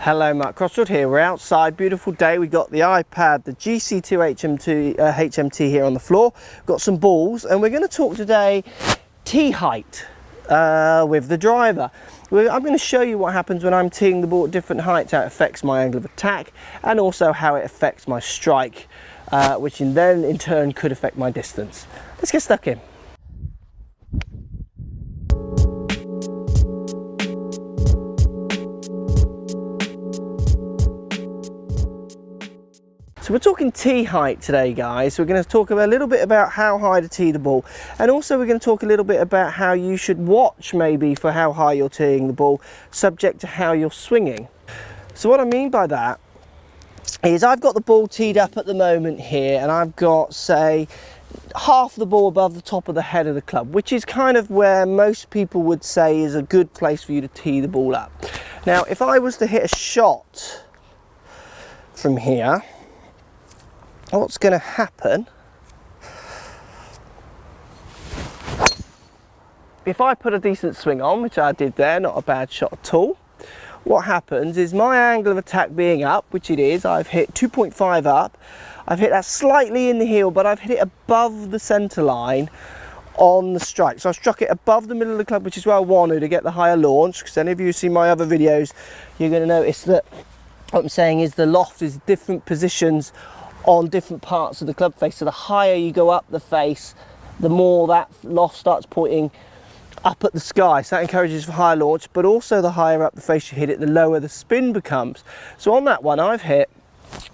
Hello, Mark Crossfield here. We're outside, beautiful day. We got the iPad, the GC2 HMT here on the floor. Got some balls, and we're going to talk today tee height with the driver. I'm going to show you what happens when I'm teeing the ball at different heights, how it affects my angle of attack, and also how it affects my strike, which in turn could affect my distance. Let's get stuck in. So we're talking tee height today, guys. We're going to talk a little bit about how high to tee the ball, and also we're going to talk a little bit about how you should watch maybe for how high you're teeing the ball, subject to how you're swinging. So what I mean by that is I've got the ball teed up at the moment here, and I've got, say, half the ball above the top of the head of the club, which is kind of where most people would say is a good place for you to tee the ball up. Now, if I was to hit a shot from here, what's going to happen, if I put a decent swing on, which I did there, not a bad shot at all, what happens is my angle of attack being up, which it is, I've hit 2.5 up, I've hit that slightly in the heel, but I've hit it above the centre line on the strike. So I struck it above the middle of the club, which is where I wanted to get the higher launch, because any of you who see my other videos, you're going to notice that what I'm saying is the loft is different positions on different parts of the club face. So the higher you go up the face, the more that loft starts pointing up at the sky. So that encourages for higher launch, but also the higher up the face you hit it, the lower the spin becomes. So on that one, I've hit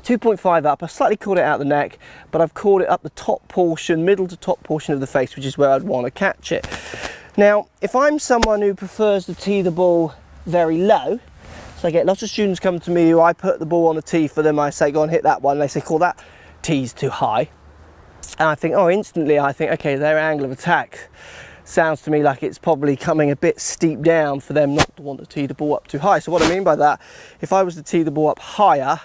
2.5 up. I slightly caught it out the neck, but I've caught it up the top portion, middle to top portion of the face, which is where I'd want to catch it. Now, if I'm someone who prefers to tee the ball very low, so I get lots of students come to me who I put the ball on the tee for them. I say, go and hit that one. They say, call that tee's too high. And I think, instantly I think, okay, their angle of attack sounds to me like it's probably coming a bit steep down for them not to want to tee the ball up too high. So what I mean by that, if I was to tee the ball up higher,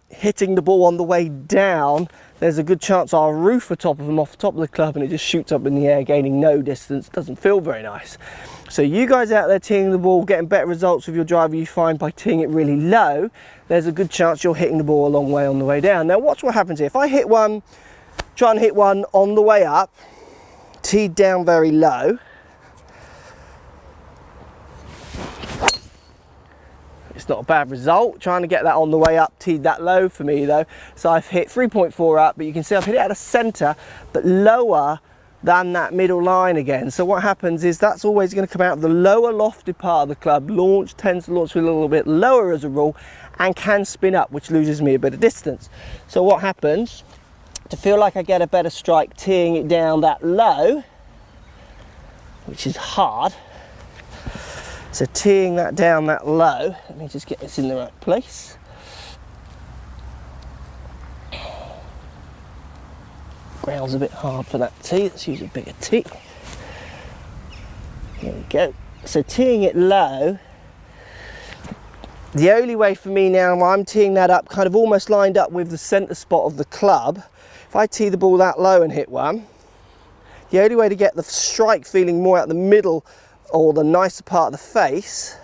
hitting the ball on the way down, there's a good chance I'll roof the top of them off the top of the club, and it just shoots up in the air, gaining no distance. Doesn't feel very nice. So you guys out there teeing the ball, getting better results with your driver, you find by teeing it really low, there's a good chance you're hitting the ball a long way on the way down. Now watch what happens here. If I hit one, try and hit one on the way up, teed down very low, it's not a bad result. Trying to get that on the way up, teed that low for me though. So I've hit 3.4 up, but you can see I've hit it at a centre, but lower than that middle line again. So what happens is that's always going to come out of the lower lofted part of the club. Launch tends to launch a little bit lower as a rule, and can spin up, which loses me a bit of distance. So what happens, to feel like I get a better strike teeing it down that low, which is hard, so teeing that down that low, let me just get this in the right place. Ground's a bit hard for that tee, let's use a bigger tee. There we go. So teeing it low, the only way for me now, I'm teeing that up kind of almost lined up with the centre spot of the club. If I tee the ball that low and hit one, the only way to get the strike feeling more out the middle or the nicer part of the face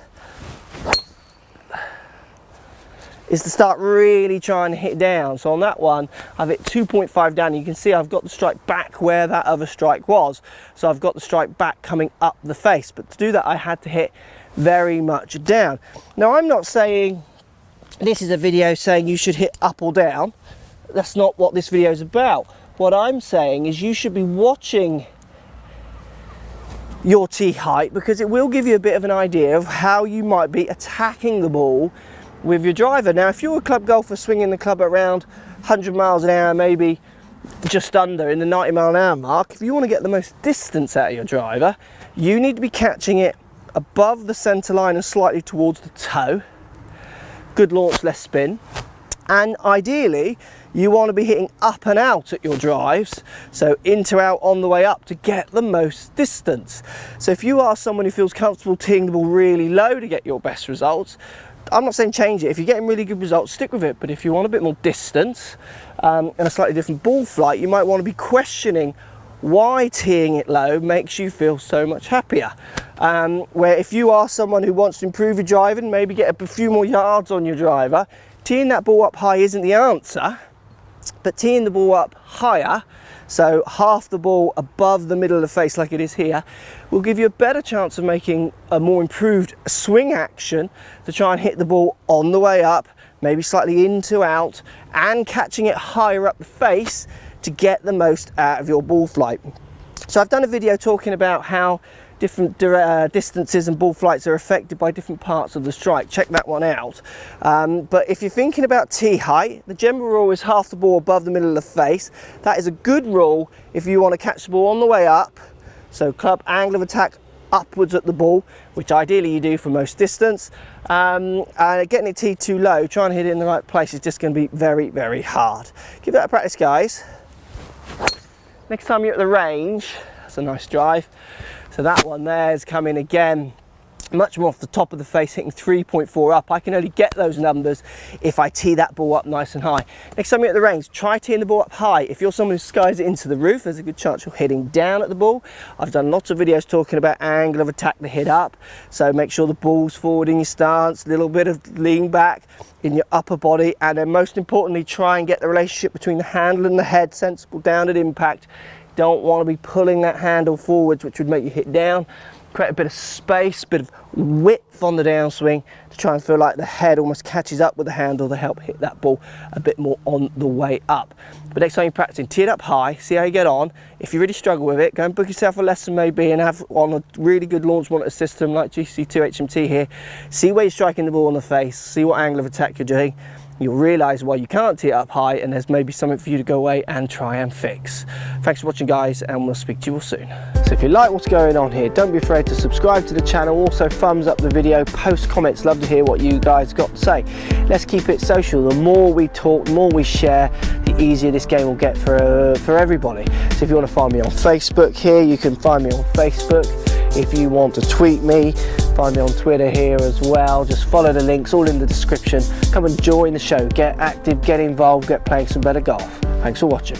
is to start really trying to hit down. So on that one, I've hit 2.5 down. You can see I've got the strike back where that other strike was. So I've got the strike back coming up the face. But to do that, I had to hit very much down. Now, I'm not saying this is a video saying you should hit up or down. That's not what this video is about. What I'm saying is you should be watching your tee height, because it will give you a bit of an idea of how you might be attacking the ball with your driver. Now, if you're a club golfer swinging the club around 100 miles an hour, maybe just under in the 90 mile an hour mark, if you want to get the most distance out of your driver, you need to be catching it above the centre line and slightly towards the toe. Good launch, less spin. And ideally, you want to be hitting up and out at your drives, so into out on the way up to get the most distance. So if you are someone who feels comfortable teeing the ball really low to get your best results, I'm not saying change it. If you're getting really good results, stick with it. But if you want a bit more distance and a slightly different ball flight, you might want to be questioning why teeing it low makes you feel so much happier. where if you are someone who wants to improve your driving, maybe get a few more yards on your driver, teeing that ball up high isn't the answer, but teeing the ball up higher, so half the ball above the middle of the face like it is here, will give you a better chance of making a more improved swing action to try and hit the ball on the way up, maybe slightly in to out, and catching it higher up the face to get the most out of your ball flight. So I've done a video talking about how different distances and ball flights are affected by different parts of the strike. Check that one out. But if you're thinking about tee height, the general rule is half the ball above the middle of the face. That is a good rule if you want to catch the ball on the way up. So club angle of attack upwards at the ball, which ideally you do for most distance. Getting it teed too low, trying to hit it in the right place is just going to be very, very hard. Give that a practice, guys. Next time you're at the range, that's a nice drive. So that one there is coming again much more off the top of the face, hitting 3.4 up. I can only get those numbers if I tee that ball up nice and high. Next time you're at the range, try teeing the ball up high. If you're someone who skies it into the roof, there's a good chance you're hitting down at the ball. I've done lots of videos talking about angle of attack to hit up, so make sure the ball's forward in your stance, a little bit of lean back in your upper body, and then most importantly, try and get the relationship between the handle and the head sensible down at impact. Don't want to be pulling that handle forwards, which would make you hit down. Create a bit of space, bit of width on the downswing to try and feel like the head almost catches up with the handle to help hit that ball a bit more on the way up. But next time you're practicing, tee it up high, see how you get on. If you really struggle with it, go and book yourself a lesson maybe and have on a really good launch monitor system like GC2 HMT here. See where you're striking the ball on the face, see what angle of attack you're doing. You'll realise why you can't tee it up high, and there's maybe something for you to go away and try and fix. Thanks for watching, guys, and we'll speak to you all soon. So if you like what's going on here, don't be afraid to subscribe to the channel. Also thumbs up the video, post comments, love to hear what you guys got to say. Let's keep it social. The more we talk, the more we share, the easier this game will get for everybody. So if you want to find me on Facebook here, you can find me on Facebook. If you want to tweet me, find me on Twitter here as well. Just follow the links, all in the description. Come and join the show, get active, get involved, get playing some better golf. Thanks for watching.